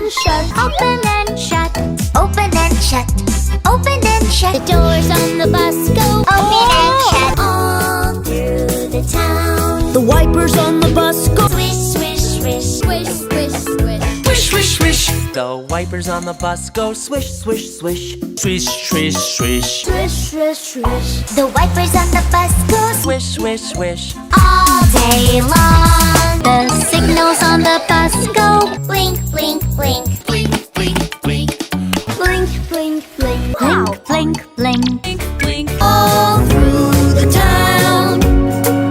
and shut, open and shut, open and shut, open and shut. the doors on the bus go Open and shut. all through the town. The wipers on the bus go Swish, swish, swish, swish, swish, swish. swish, swish, swish. The wipers on the bus go swish, swish, swish. Swish, swish, swish. Swish, swish, swish. The wipers on the bus go Swish, swish, swish. All day long, the signals on the bus go blink, blink, blink, Blink, blink, blink. blink, blink, blink, Wow. blink, blink, blink, Blink, blink. all